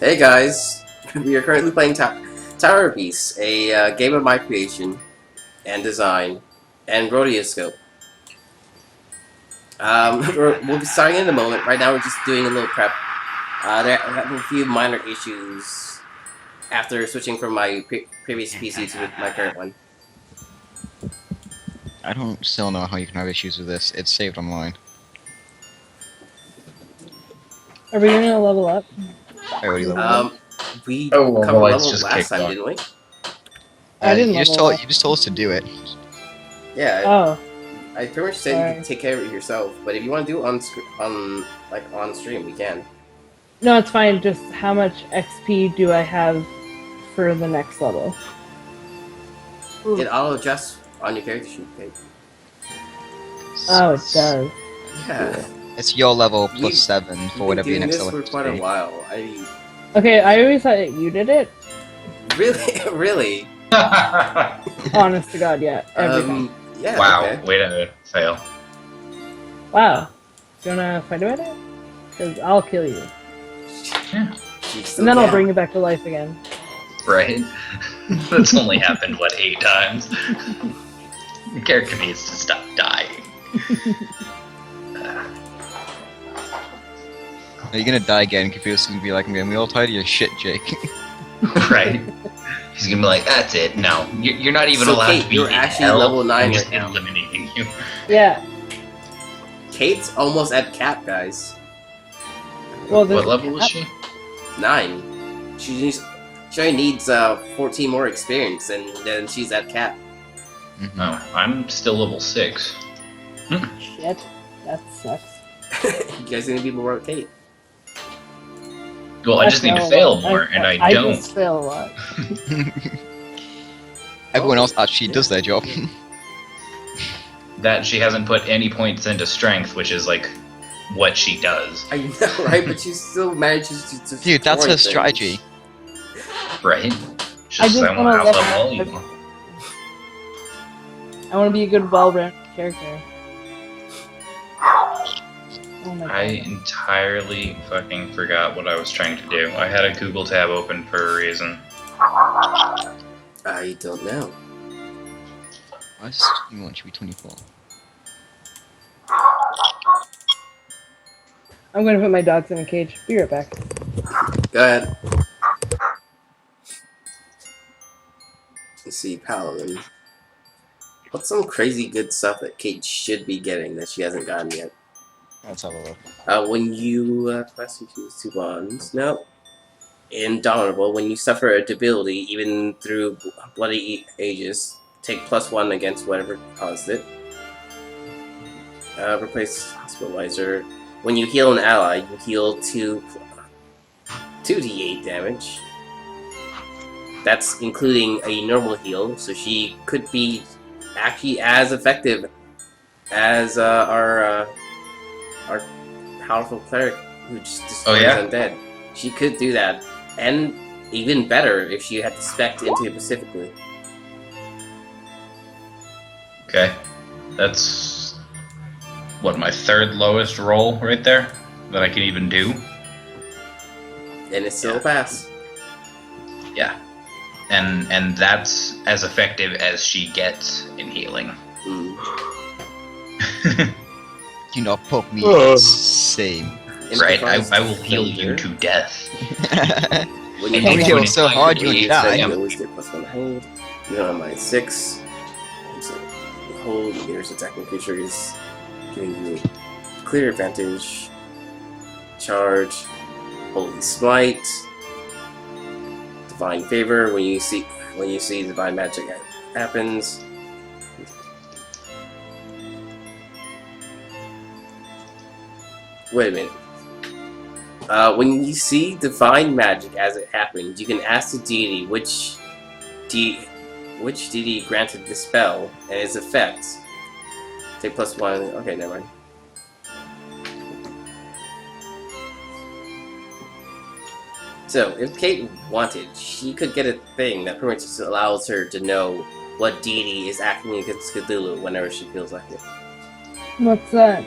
Hey guys, we are currently playing Tower of Peace, a game of my creation and design, and Rodioscope. We'll be starting in a moment. Right now we're just doing a little prep. There I have a few minor issues after switching from my previous PC to my current one. I don't still know how you can have issues with this. It's saved online. Are we gonna level up? I already leveled up. We Oh, covered well, it's level just last kicked time, off. didn't we? I didn't you just level told up. you just told us to do it. Yeah, Oh, I pretty much said you can take care of it yourself, but if you want to do it on stream, we can. no, it's fine. Just how much XP do I have for the next level? It auto adjusts on your character sheet page. Oh, it does. Yeah. It's your level plus We've 7 We've for been whatever your doing next this level for quite a is. while. Okay, I always thought that you did it. Really? Honest to God, yeah. Every time. Yeah. Wow, Okay. way to fail. Wow. Do you wanna fight about it? Because I'll kill you. Yeah, And then I'll bring you back to life again. right? That's only happened, what, 8 times? The character needs to stop dying. Are you gonna die again? Confused gonna be like, I'm gonna be all tired of your shit, Jake. Right? He's gonna be like, that's it. No, you're not even So, allowed Kate, to be you're in actually hell. level 9 I'm just right now. eliminating you. Yeah. Kate's almost at cap, guys. Well, What level is she? 9. She only needs 14 more experience, and then she's at cap. Oh, I'm still level 6. Shit. That sucks. You guys gonna be more with Kate? Well, I just need to fail more, and I don't. I just fail a lot. Everyone else actually does their job. That she hasn't put any points into strength, which is like what she does. I know, right? But she still manages to Dude, that's destroy her things. strategy. Right? I just I want wanna to level outlevel you. up. I want to be a good, well-rounded character. Oh my I God. entirely fucking forgot what I was trying to do. I had a Google tab open for a reason. I don't know. Why does you want to be 24? I'm gonna put my dogs in a cage. Be right back. Go ahead. Let's see, Paladin. What's some crazy good stuff that Kate should be getting that she hasn't gotten yet? Let's have a look. When you quest, you choose 2 bonds. Nope. Indomitable. When you suffer a debility, even through bloody ages, take +1 against whatever caused it. Replace Hospitalizer. When you heal an ally, you heal 2d8 damage. That's including a normal heal, so she could be actually as effective as our powerful cleric who just destroys undead. She could do that, and even better if she had to spec into it specifically. Okay. That's what, my 3rd lowest roll right there that I can even do? And it's still a pass. Yeah. And that's as effective as she gets in healing. Mm. Do not poke me. Same. Right, I will heal you to death. When you You hold heal so hard you you die. You always get +1 hold. You're on my 6. So hold, there's attacking creatures, giving you clear advantage. Charge. Holy Smite. Divine Favor. When you see divine magic happens. Wait a minute. When you see divine magic as it happens, you can ask the deity which deity granted the spell and its effects. Take +1. Okay, never mind. So, if Kate wanted, she could get a thing that pretty much just allows her to know what deity is acting against Cthulhu whenever she feels like it. What's that?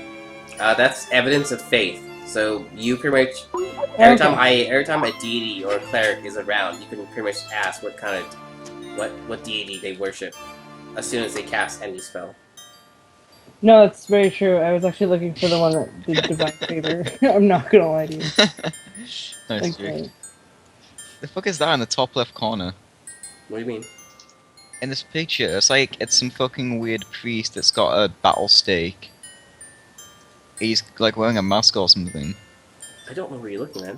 That's evidence of faith. So you pretty much every time a deity or a cleric is around, you can pretty much ask what kind of what deity they worship as soon as they cast any spell. No, it's very true. I was actually looking for the one that did divine favor. I'm not gonna lie to you. Nice trick. Okay. The fuck is that in the top left corner? What do you mean? In this picture, it's some fucking weird priest that's got a battle stake. He's like wearing a mask or something. I don't know where you're looking at.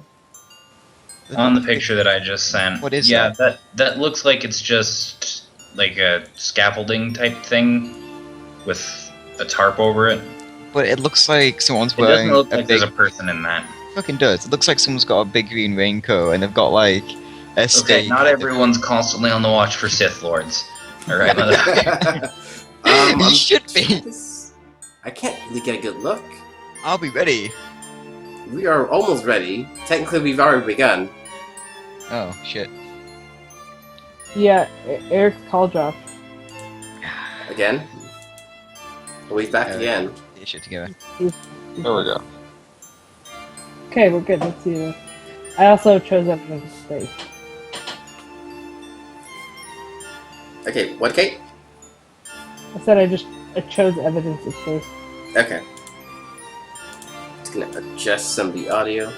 On the picture that I just sent. What is yeah, that? that looks like it's just like a scaffolding type thing with a tarp over it. But it looks like someone's It doesn't wearing look a like big. there's a person in that. Fucking does. It looks like someone's got a big green raincoat and they've got like a Okay, stake. not everyone's constantly on the watch for Sith Lords. Alright, You should be. I can't really get a good look. I'll be ready. We are almost ready. Technically, we've already begun. Oh shit. Yeah, Eric's call dropped. Again? Oh, he's back again. Get your shit together. There we go. Okay, we're good. Let's do this. I also chose evidence of space. Okay, what, Kate? I said I chose evidence of space. Okay. Just gonna adjust some of the audio.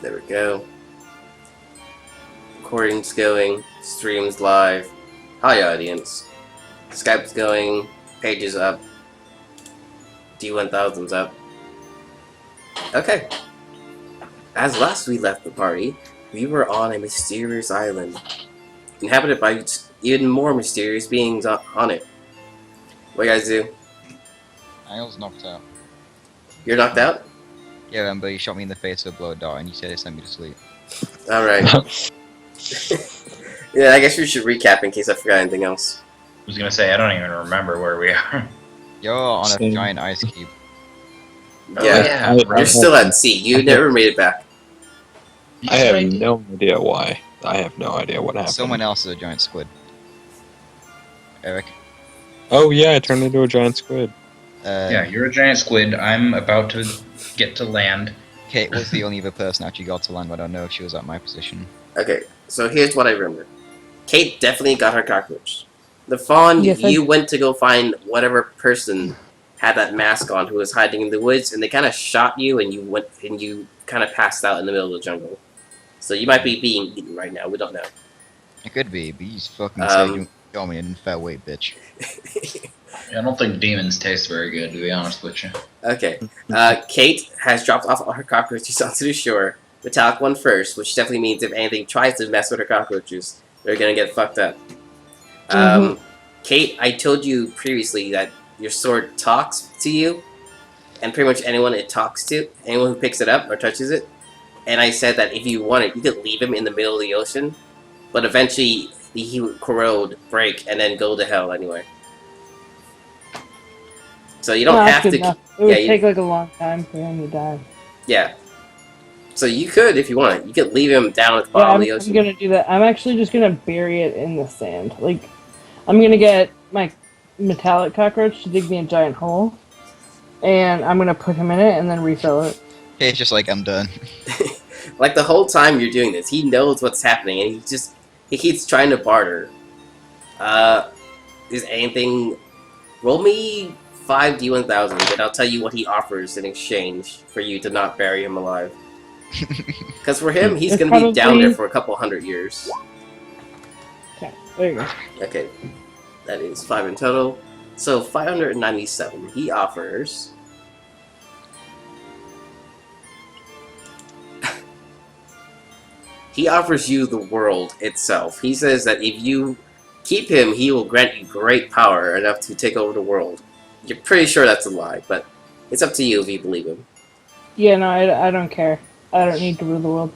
There we go. Recording's going. Stream's live. Hi, audience. Skype's going. Pages up. D1000's up. Okay. As last we left the party, we were on a mysterious island, inhabited by even more mysterious beings on it. What do you guys do? I was knocked out. You're knocked out? Yeah, remember you shot me in the face with a blow dart and you said it sent me to sleep. Alright. Yeah, I guess we should recap in case I forgot anything else. I was gonna say, I don't even remember where we are. You're on a Same. giant ice cube. Yeah, I- you're still at sea. You never made it back. I have no idea why. I have no idea what happened. Someone else is a giant squid. Eric? Oh yeah, I turned into a giant squid. Yeah, you're a giant squid. I'm about to get to land. Kate was the only other person actually got to land, but I don't know if she was at my position. Okay, so here's what I remember. Kate definitely got her cockroach. The fawn, Yes, you went to go find whatever person had that mask on who was hiding in the woods, and they kind of shot you, and you kind of passed out in the middle of the jungle. So you might be being eaten right now. We don't know. It could be, but you just fucking said you got me in fair weight, bitch. I don't think demons taste very good, to be honest with you. Okay. Kate has dropped off all her cockroaches onto the shore. Metallic one first, which definitely means if anything tries to mess with her cockroaches, they're gonna get fucked up. Kate, I told you previously that your sword talks to you, and pretty much anyone it talks to, anyone who picks it up or touches it. And I said that if you wanted, you could leave him in the middle of the ocean, but eventually he would corrode, break, and then go to hell anyway. So you don't have to. It would take like a long time for him to die. Yeah. So you could, if you want, you could leave him down at the Yeah, bottom I'm of the ocean. gonna do that. I'm actually just gonna bury it in the sand. Like, I'm gonna get my metallic cockroach to dig me a giant hole, and I'm gonna put him in it and then refill it. Kate's just like, I'm done. Like the whole time you're doing this, he knows what's happening, and he keeps trying to barter. Is anything? Roll me 5 D1000, and I'll tell you what he offers in exchange for you to not bury him alive. Because for him, he's It's going to be down there probably- for a couple hundred years. Okay, there you go. Okay, that is 5 in total. So 597. He offers. He offers you the world itself. He says that if you keep him, he will grant you great power enough to take over the world. You're pretty sure that's a lie, but it's up to you if you believe him. Yeah, no, I don't care. I don't need to rule the world.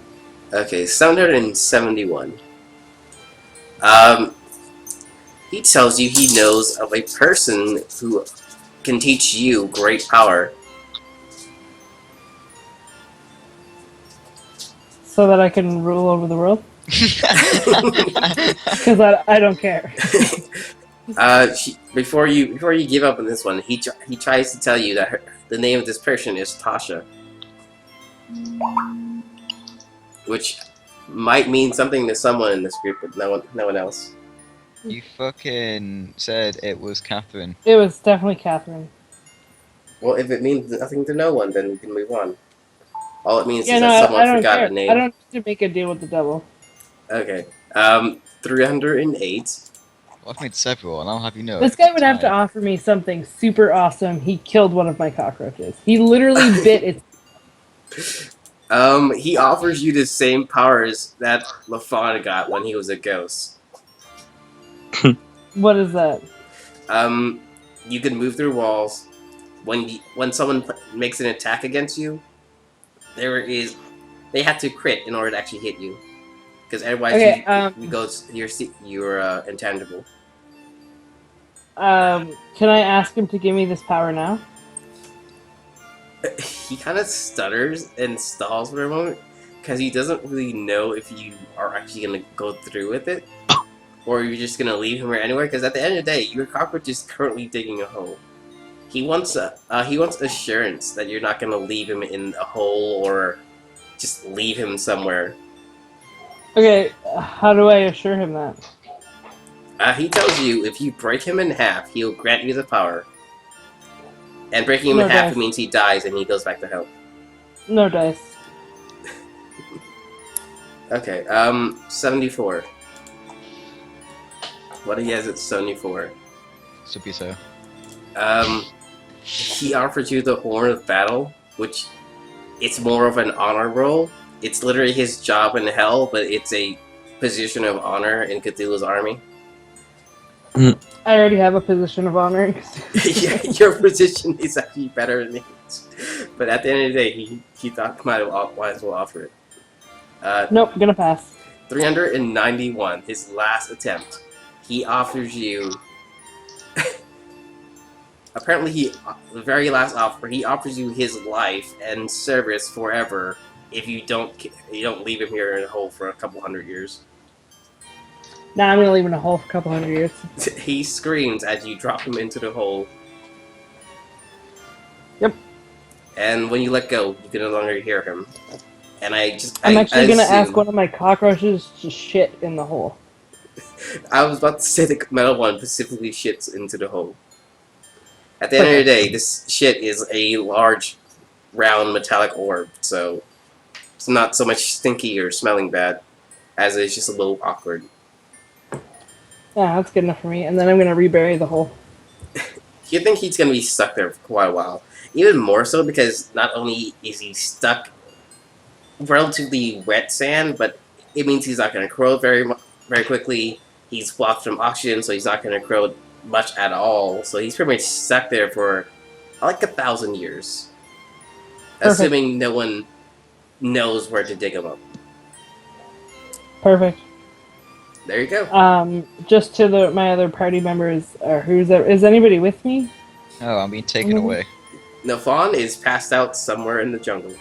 Okay, 771. He tells you he knows of a person who can teach you great power. So that I can rule over the world? Because I don't care. Before you give up on this one, he tries to tell you that the name of this person is Tasha, which might mean something to someone in this group, but no one else. You fucking said it was Catherine. It was definitely Catherine. Well, if it means nothing to no one, then we can move on. All it means Yeah, is no, that I someone don't forgot care. a name. I don't need to make a deal with the devil. Okay. 308. Well, I've made several, and I'll have you know. This it's guy would have to tied. offer me something super awesome. He killed one of my cockroaches. He literally bit its. He offers you the same powers that LaFawn got when he was a ghost. What is that? You can move through walls. When someone makes an attack against you, they have to crit in order to actually hit you, because otherwise Okay, you're intangible. Can I ask him to give me this power now? He kind of stutters and stalls for a moment because he doesn't really know if you are actually gonna go through with it, or you're just gonna leave him here anyway. Because at the end of the day, your cockroach is currently digging a hole. He wants assurance that you're not gonna leave him in a hole or just leave him somewhere. Okay, how do I assure him that? He tells you if you break him in half, he'll grant you the power. And breaking him No in half dice. means he dies and he goes back to hell. No dice. Okay, 74. What he has at 74. Should be so. He offers you the Horn of Battle, which it's more of an honor roll. It's literally his job in hell, but it's a position of honor in Cthulhu's army. I already have a position of honor. Yeah, your position is actually better than his. But at the end of the day, he thought might as well offer it. Nope, gonna pass. 391, his last attempt. He offers you. Apparently, the very last offer, he offers you his life and service forever if you don't leave him here in a hole for a couple hundred years. Nah, I'm gonna leave him in a hole for a couple hundred years. He screams as you drop him into the hole. Yep. And when you let go, you can no longer hear him. And I'm actually gonna ask one of my cockroaches to shit in the hole. I was about to say the metal one specifically shits into the hole. At the end of the day, this shit is a large, round, metallic orb, so it's not so much stinky or smelling bad, as it's just a little awkward. Yeah, that's good enough for me. And then I'm gonna rebury the hole. You think he's gonna be stuck there for quite a while. Even more so because not only is he stuck relatively wet sand, but it means he's not gonna corrode very quickly. He's blocked from oxygen, so he's not gonna corrode much at all. So he's pretty much stuck there for like 1,000 years. Perfect. Assuming no one knows where to dig him up. Perfect. There you go. Just to my other party members, is anybody with me? Oh, I'm being taken away. Nafon is passed out somewhere in the jungle.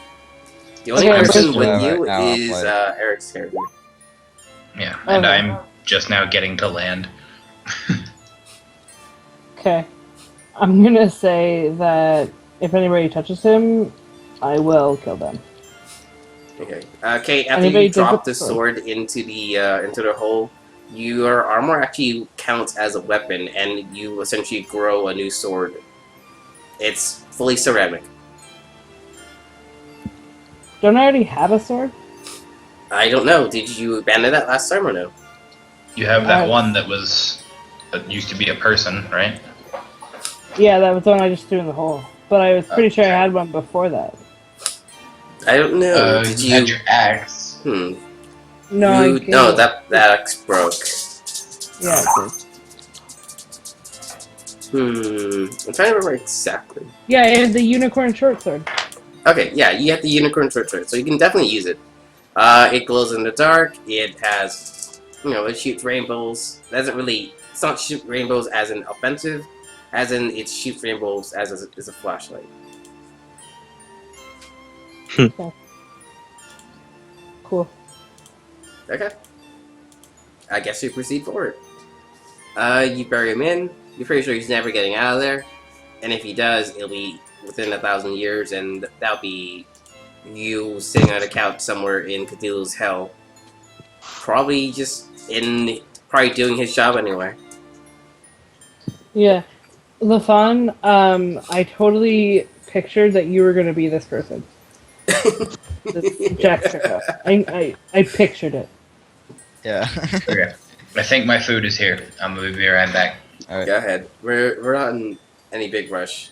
The only Okay, person so- with you Alright, now I'll is play. Eric's character. Yeah, and Okay. I'm just now getting to land. Okay. I'm gonna say that if anybody touches him, I will kill them. Okay. Kate, after Anybody you drop does the it? sword into the hole, your armor actually counts as a weapon, and you essentially grow a new sword. It's fully ceramic. Don't I already have a sword? I don't know. Did you abandon that last time or no? You have that Uh, one that used to be a person, right? Yeah, that was the one I just threw in the hole. But I was pretty sure I had one before that. I don't know. Did you you? had your axe. Hmm. No, No, that axe broke. Yeah, it did. I'm trying to remember exactly. Yeah, I had the unicorn short sword. Okay, yeah, you have the unicorn short sword, so you can definitely use it. It glows in the dark. It has, it shoots rainbows. It's not shoot rainbows as in offensive, as in it shoots rainbows as a flashlight. Cool. Okay. I guess we proceed forward. You bury him in. You're pretty sure he's never getting out of there. And if he does, it'll be within 1,000 years, and that'll be you sitting on a couch somewhere in Cthulhu's hell. Probably doing his job anyway. Yeah. LaFawn, I totally pictured that you were going to be this person. This Jack Sparrow. I pictured it. Yeah. Okay. I think my food is here. I'm gonna be right back. Alright. Go ahead. We're not in any big rush.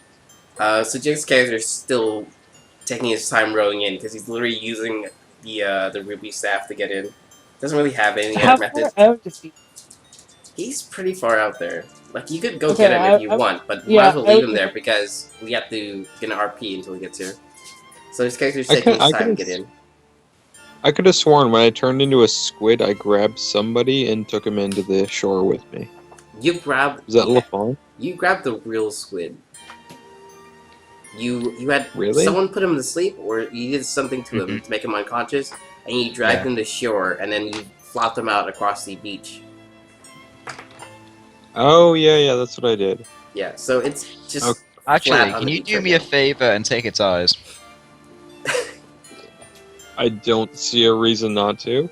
So Jake's character is still taking his time rowing in because he's literally using the ruby staff to get in. Doesn't really have any How other far method. out is he? He's pretty far out there. Like you could go Okay, get him if you want, but yeah, might as well leave I- him there because we have to get an RP until he gets here. So his character's I taking could- his I time to could- get in. I could have sworn when I turned into a squid, I grabbed somebody and took him into the shore with me. You grab. Is that LaFawn? You grabbed the real squid. You had Really? someone put him to sleep, or you did something to him to make him unconscious, and you dragged him to shore, and then you flopped him out across the beach. Oh, yeah, that's what I did. Yeah, so it's just. Okay. Actually, flat on can the you beach do right me a now. favor and take its eyes? I don't see a reason not to.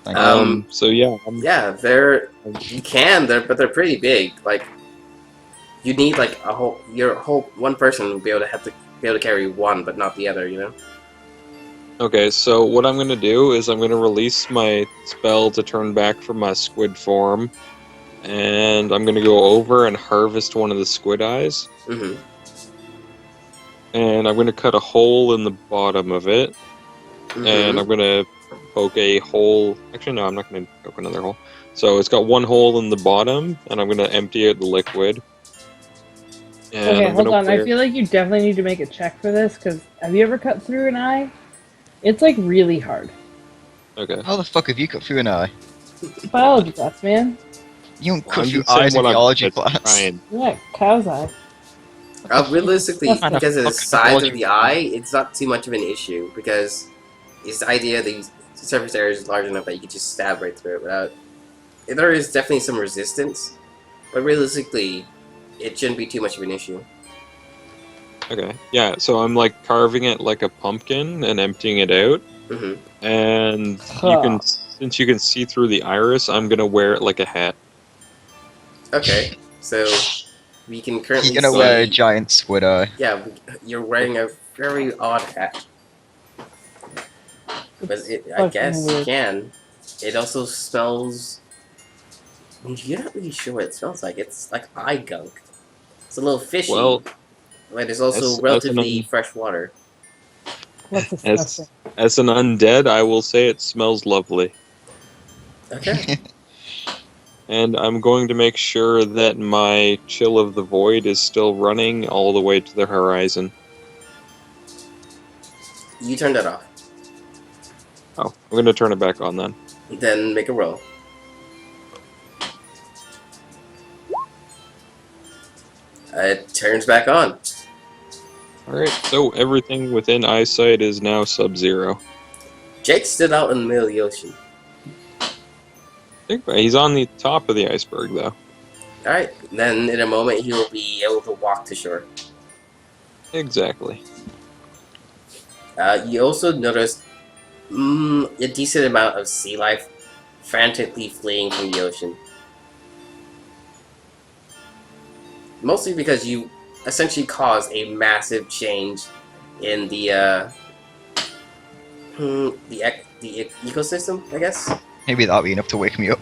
Thank you. So yeah, Yeah, you can, but they're pretty big. Like, you need like one person will be able to carry one, but not the other. You know. okay, so what I'm gonna do is I'm gonna release my spell to turn back from my squid form, and I'm gonna go over and harvest one of the squid eyes, Mm-hmm. and I'm gonna cut a hole in the bottom of it, and I'm gonna poke a hole. Actually, no, I'm not gonna poke another hole. So it's got one hole in the bottom, and I'm gonna empty out the liquid. And Okay, I'm hold gonna on. I wear- feel like you definitely need to make a check for this, because have you ever cut through an eye? It's like really hard. Okay. How the fuck have you cut through an eye? Biology class, man. You don't cut I'm through just saying eyes in what I'm biology just class. trying. Yeah, cow's eye. Realistically, What kind of because of the fucking size biology of the eye, it's not too much of an issue because it's the idea that the surface area is large enough that you can just stab right through it without. There is definitely some resistance, but realistically, it shouldn't be too much of an issue. Okay. Yeah, so I'm like carving it like a pumpkin and emptying it out. Mm-hmm. And you can, since you can see through the iris, I'm gonna wear it like a hat. Okay, so we can currently You're gonna see. wear a giant squid eye. Yeah, you're wearing a very odd hat. But I Fucking guess you weird. can. It also smells. You're not really sure what it smells like. It's like eye gunk. It's a little fishy. Well, but it's also that's relatively an- fresh water. That's disgusting. As an undead, I will say it smells lovely. Okay. And I'm going to make sure that my Chill of the Void is still running all the way to the horizon. You turned that off. Oh, I'm going to turn it back on then. Then make a roll. It turns back on. Alright, so everything within eyesight is now sub-zero. Jake stood out in the middle of the ocean. He's on the top of the iceberg, though. Alright, then in a moment he will be able to walk to shore. Exactly. You also noticed a decent amount of sea life frantically fleeing from the ocean. Mostly because you essentially caused a massive change in the ecosystem, I guess. Maybe that'll be enough to wake me up.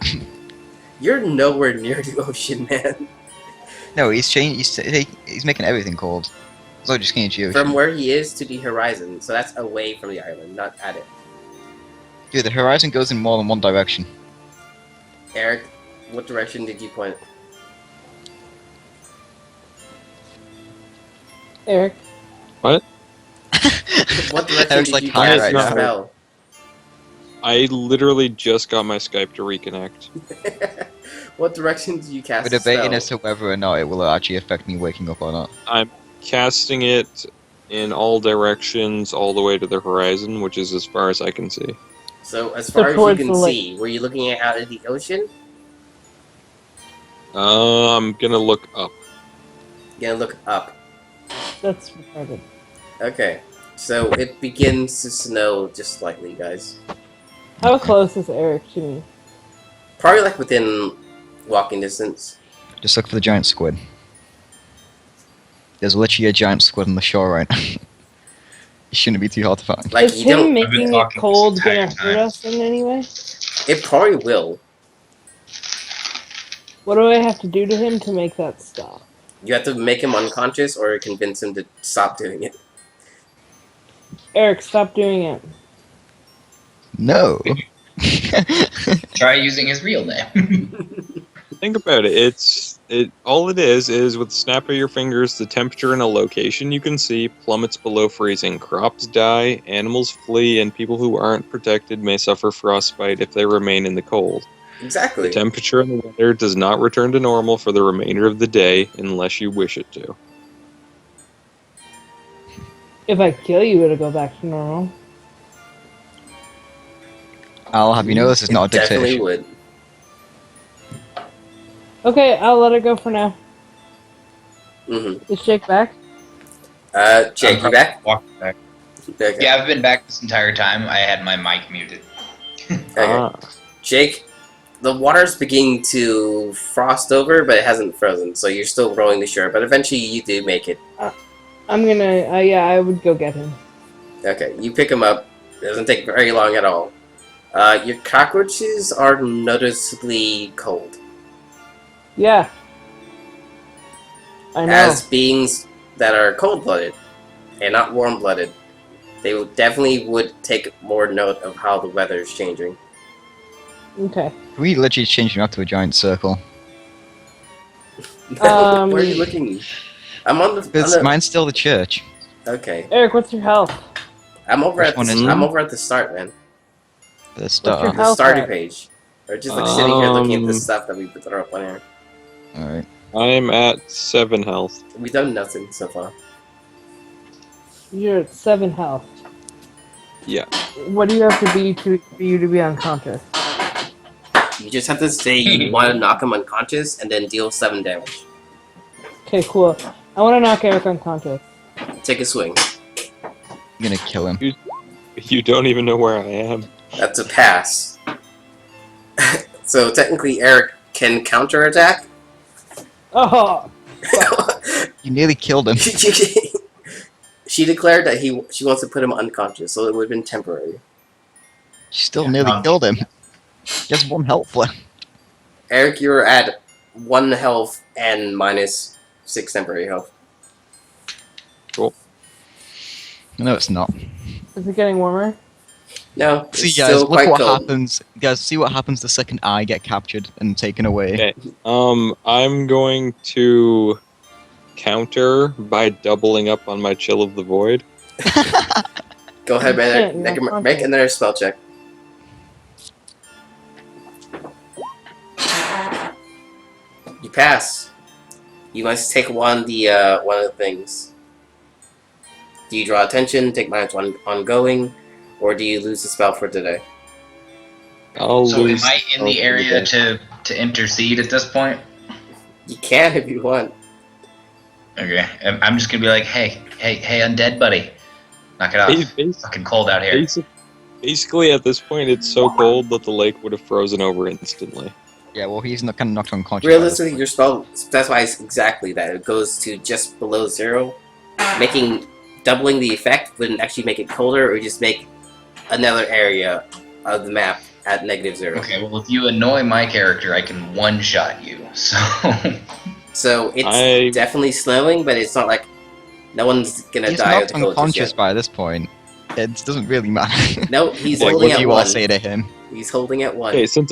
You're nowhere near the ocean, man. No, he's making everything cold. So just change the ocean. From where he is to the horizon, so that's away from the island, not at it. Dude, the horizon goes in more than one direction. Eric, what direction did you point? Eric, What direction Eric's did like you high cast right your now. spell? I literally just got my Skype to reconnect. What direction did you cast We're the spell? debating as to whether or not it will actually affect me waking up or not. I'm casting it in all directions all the way to the horizon, which is as far as I can see. So as far as you towards can the lake. see, were you looking out at the ocean? I'm gonna look up. Yeah, look up. That's retarded. Okay, so it begins to snow just slightly, guys. How close is Eric to me? Probably like within walking distance. Just look for the giant squid. There's literally a giant squid on the shore right now. It shouldn't be too hard to find. Like Is you don't. him I've been making it talking this cold entire gonna hurt time. us in any way? It probably will. What do I have to do to him to make that stop? You have to make him unconscious or convince him to stop doing it. Eric, stop doing it. No. Try using his real name. Think about it. All it is with the snap of your fingers, the temperature in a location you can see plummets below freezing. Crops die, animals flee, and people who aren't protected may suffer frostbite if they remain in the cold. Exactly. The temperature in the weather does not return to normal for the remainder of the day unless you wish it to. If I kill you, it'll go back to normal. I'll have you know this is not a Definitely dictatorship. would. Okay, I'll let it go for now. Mm-hmm. Is Jake back? Jake, you back? Walking back. Okay. Yeah, I've been back this entire time. I had my mic muted. Okay. Jake, the water's beginning to frost over, but it hasn't frozen, so you're still rowing the shore. But eventually, you do make it. I'm gonna, yeah, I would go get him. Okay, you pick him up. It doesn't take very long at all. Your cockroaches are noticeably cold. Yeah. I know. As beings that are cold-blooded and not warm-blooded, they definitely would take more note of how the weather is changing. Okay. We literally changed him up to a giant circle. Where are you looking? I'm on the. Mine's still the church. Okay, Eric, what's your health? I'm over Which at one the. is it? I'm over at the start, man. The your start. The health starter at? page. Or just like sitting here looking at the stuff that we throw up on here. Alright. I'm at 7 health. We've done nothing so far. You're at 7 health. Yeah. What do you have to be for you to be unconscious? You just have to say you want to knock him unconscious and then deal 7 damage. Okay, cool. I want to knock Eric unconscious. Take a swing. I'm gonna kill him. You don't even know where I am. That's a pass. So technically, Eric can counterattack. Oh! You nearly killed him. She declared that she wants to put him unconscious, so it would have been temporary. You still nearly killed him. He has 1 health left. Eric, you're at 1 health and minus 6 temporary health. Cool. No, it's not. Is it getting warmer? No, it's See, guys, still look quite what cold. happens. Guys, see what happens the second I get captured and taken away. Okay. I'm going to counter by doubling up on my Chill of the Void. Go ahead, Yeah, man. no Make another spell check. You pass. You must take one of the things. Do you draw attention, take -1 ongoing, or do you lose the spell for today? I'll So am lose. I in the area to intercede at this point? You can if you want. Okay, I'm just gonna be like, hey, undead buddy, knock it off. Bas- Fucking cold out here. Basically, at this point, it's so cold that the lake would have frozen over instantly. Yeah, well, he's not kind of knocked unconscious. by this Realistically, point. your spell specifies exactly that. It goes to just below 0. Doubling the effect wouldn't actually make it colder, or just make another area of the map at -0. Okay, well if you annoy my character, I can one-shot you. So So it's definitely snowing, but it's not like no one's gonna He's die of knocked the cold just unconscious yet. by this point. It doesn't really matter. No, he's What holding would at you all 1. say to him? He's holding at 1. Okay, since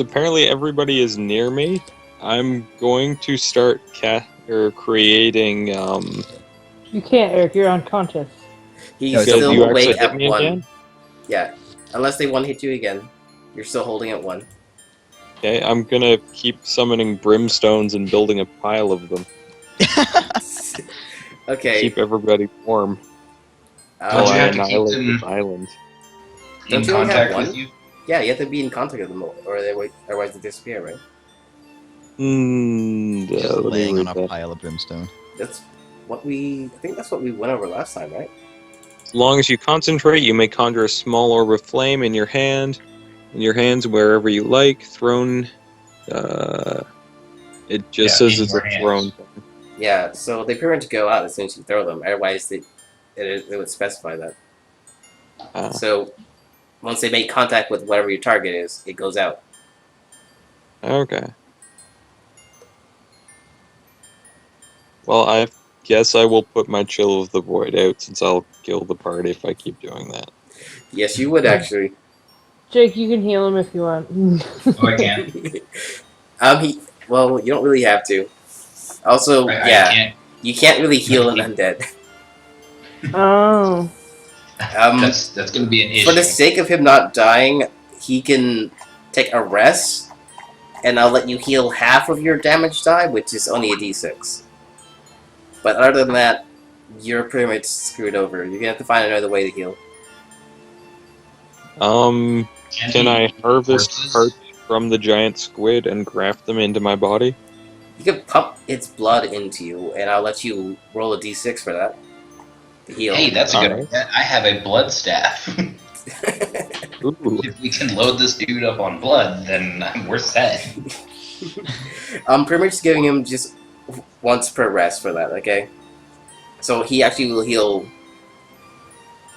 apparently everybody is near me, I'm going to start creating. You can't, Eric. You're unconscious. He's No, still you actually awake hit at me 1. again? Yeah, unless they one hit you again, you're still holding at 1. Okay, I'm gonna keep summoning brimstones and building a pile of them. Okay. Keep everybody warm. uh, Don't While you I have to keep annihilate them- this island. Don't in you only have contact one? with you. Yeah, you have to be in contact with them, or otherwise they disappear, right? Just Let me laying on read a that. pile of brimstone. That's what we. I think that's what we went over last time, right? As long as you concentrate, you may conjure a small orb of flame in your hand, in your hands wherever you like. Thrown. It just Yeah, says in it's a your hands. thrown thing. Yeah. So they pretty much go out as soon as you throw them. Otherwise, it would specify that. Ah, So once they make contact with whatever your target is, it goes out. okay. Well, I guess I will put my Chill of the Void out since I'll kill the party if I keep doing that. Yes, you would actually. Jake, you can heal him if you want. Oh, I can't. Well, you don't really have to. Also, I yeah, can't. you can't really heal an Like, undead. Oh. Um, that's going to be an for the issue. sake of him not dying, he can take a rest, and I'll let you heal half of your damage die, which is only a d6. But other than that, you're pretty much screwed over. You're gonna have to find another way to heal. Can't Can he I eat harvest corpses? parts from the giant squid and graft them into my body? You can pump its blood into you, and I'll let you roll a d6 for that to heal. Hey, that's a good Alright. idea. I have a blood staff. Ooh. If we can load this dude up on blood, then we're set. I'm pretty much giving him just once per rest for that, okay? So he actually will heal.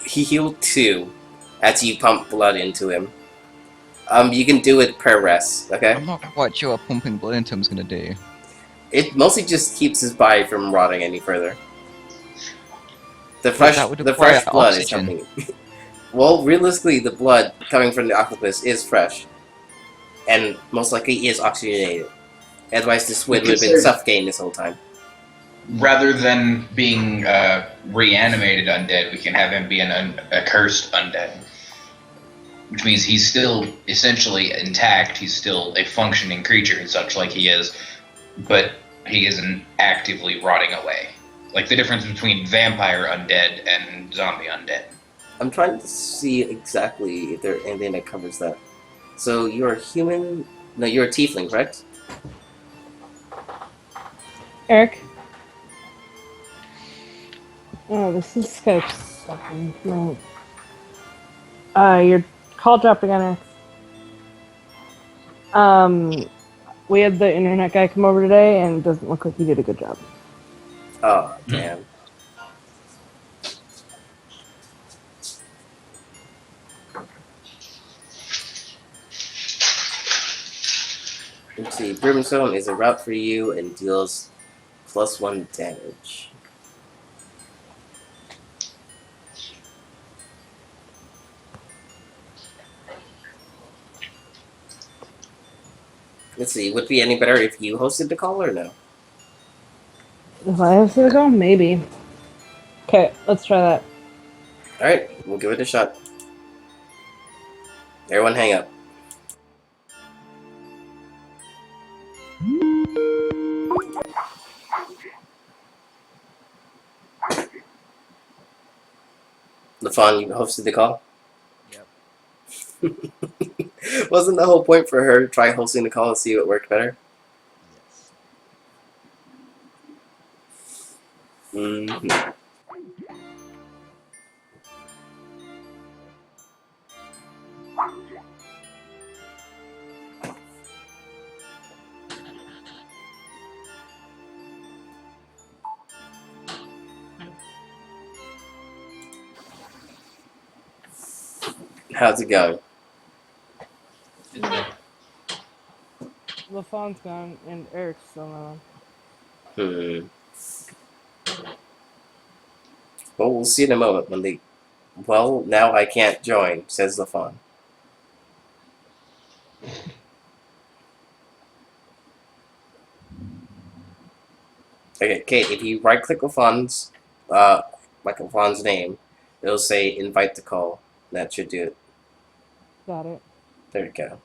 He healed 2 as you pump blood into him. You can do it per rest, okay? I'm not quite sure what pumping blood into him is gonna do. It mostly just keeps his body from rotting any further. But that would The require fresh blood is oxygen. helping. Well, realistically, the blood coming from the octopus is fresh, and most likely is oxygenated. Otherwise, the squid would have been suffocating this whole time. Rather than being reanimated undead, we can have him be an accursed undead. Which means he's still essentially intact, he's still a functioning creature and such like he is, but he isn't actively rotting away. Like the difference between vampire undead and zombie undead. I'm trying to see exactly if there's anything that covers that. So you're a human? No, you're a tiefling, correct? Eric? Oh, this is Skype sucking. No. Your call dropped again, Eric. We had the internet guy come over today, and it doesn't look like he did a good job. Oh, damn. Let's see. Brimstone is a route for you and deals +1 damage. Let's see. Would it be any better if you hosted the call or no? If I have to go, maybe. Okay, let's try that. Alright, we'll give it a shot. Everyone hang up. LaFawn, you hosted the call? Yep. Wasn't the whole point for her to try hosting the call and see what worked better? Yes. Mm-hmm. How's it going? LaFawn's gone, and Eric's still not on. Hmm. Well, we'll see in a moment when they... Well, now I can't join, says LaFawn. Okay, Kate, if you right-click LaFawn's, name, it'll say invite to call. That should do it. Got it. There we go.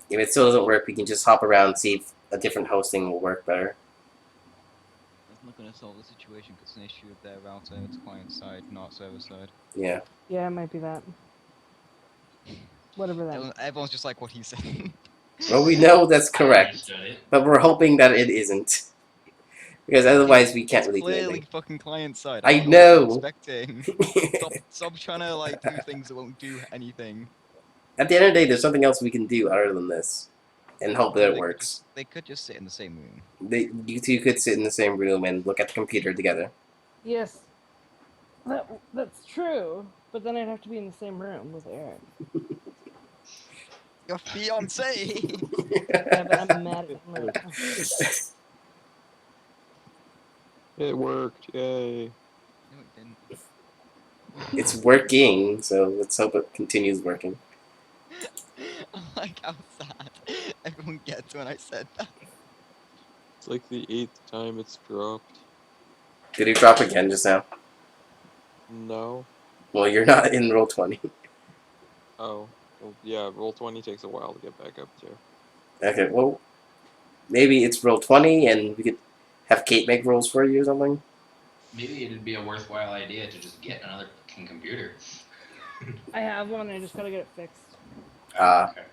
If it still doesn't work, we can just hop around and see if a different hosting will work better. That's not gonna solve the situation because it's an issue with their router. It's client side, not server side. Yeah. Yeah, it might be that. Whatever that. Everyone's just like what he said. Well, we know that's I correct, understood it. but we're hoping that it isn't. Because otherwise we can't really do Clearly anything. fucking client side. I I don't know what you're know. expecting. Stop trying to like do things that won't do anything. At the end of the day, there's something else we can do other than this. And hope that Or it works. they could just sit in the same room. You two could sit in the same room and look at the computer together. Yes. That's true. But then I'd have to be in the same room with Aaron. Your fiance. Yeah, but I'm mad at him right now. It worked, yay. No, it didn't. It's working, so let's hope it continues working. I like how sad everyone gets when I said that. It's like the 8th time it's dropped. Did it drop again just now? No. Well, you're not in roll 20. Oh. Well, yeah, roll 20 takes a while to get back up to. Okay, well, maybe it's roll 20 and we could have Kate make rolls for you or something? Maybe it'd be a worthwhile idea to just get another fucking computer. I have one, I just gotta get it fixed. Okay.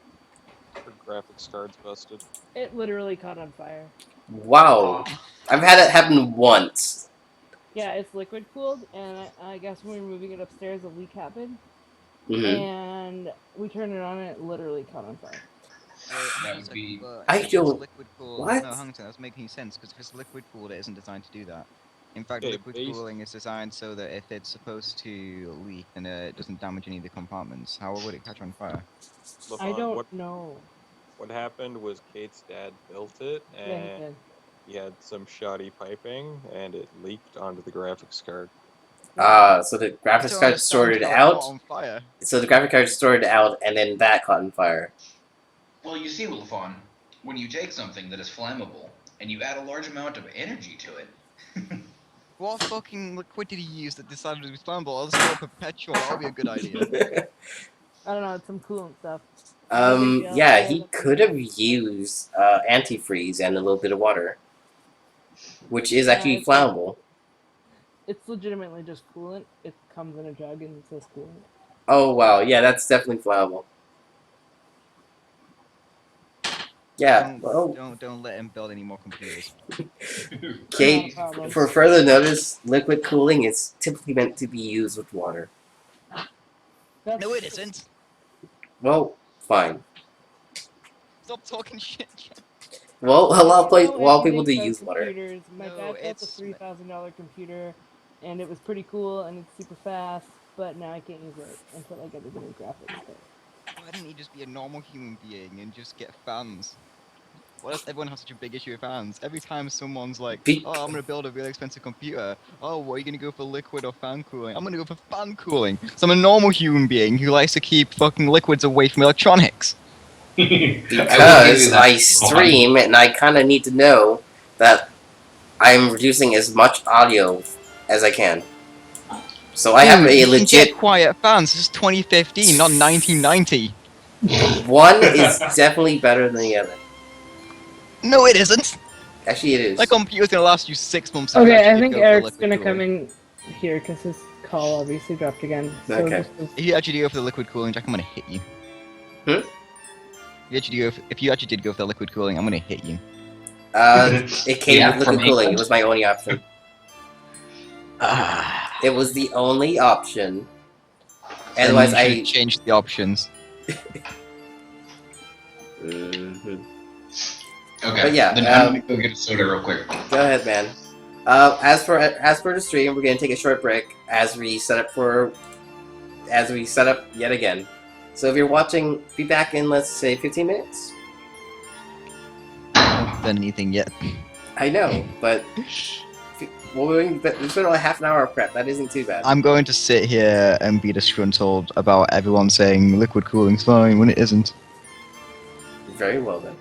Her graphics card's busted. It literally caught on fire. Wow. I've had it happen once. Yeah, it's liquid cooled, and I guess when we were moving it upstairs, a leak happened. And we turned it on, and it literally caught on fire. That would be- I if it's don't- liquid cooled. what? No, hang on, that's making any sense because if it's liquid cooled, it isn't designed to do that. In fact, Okay, liquid cooling is designed so that if it's supposed to leak, then it doesn't damage any of the compartments. How would it catch on fire? I LaVon, don't know. what happened was Kate's dad built it, Yeah, he and did. he had some shoddy piping, and it leaked onto the graphics card. So the graphics don't card stored it understand how it out. caught on fire. So the graphic card stored it out, and then that caught on fire. Well, you see, Wilfon, when you take something that is flammable and you add a large amount of energy to it, What fucking liquid did he use that decided to be flammable? Let's go perpetual. That would be a good idea. I don't know, it's some coolant stuff. Yeah, he could have used antifreeze and a little bit of water, which is actually it's like- flammable. It's legitimately just coolant. It comes in a jug and it says coolant. Oh wow, yeah, that's definitely flammable. Yeah, well, Don't let him build any more computers. Kate, Not a problem. for further notice, liquid cooling is typically meant to be used with water. That's- No, it isn't. Well, fine. Stop talking shit. Well, a lot I know of people do everything use about water. computers. My No, dad built a it's- $3,000 computer, and it was pretty cool, and it's super fast, but now I can't use it until I get the new graphics card. Why didn't he just be a normal human being and just get fans? Why does everyone have such a big issue with fans? Every time someone's like, oh, I'm gonna build a really expensive computer. Oh, what are you gonna go for, liquid or fan cooling? I'm gonna go for fan cooling. So I'm a normal human being who likes to keep fucking liquids away from electronics. Because I stream and I kind of need to know that I'm reducing as much audio as I can. So I have Dude, a you can legit get quiet fans. This is 2015, not 1990. one is definitely better than the other. No, it isn't. Actually, it is. That computer's gonna last you 6 months. if you Okay, I actually think go for Eric's liquid gonna cooling. come in here because his call obviously dropped again. So Okay. just- If you actually go for the liquid cooling, Jack, I'm gonna hit you. Hmm? If you actually did go for the liquid cooling, I'm gonna hit you. It came Yeah, with from liquid cooling. It England? was my only option. It was the only option. Otherwise, Then you I. should change the options. Mhm. Okay. But yeah, Then I'm gonna go get a soda real quick. Go ahead, man. As for the stream, we're gonna take a short break as we set up yet again. So if you're watching, be back in, let's say, 15 minutes. I haven't done anything yet. I know, but we spent about half an hour of prep. That isn't too bad. I'm going to sit here and be disgruntled about everyone saying liquid cooling's fine when it isn't. Very well then.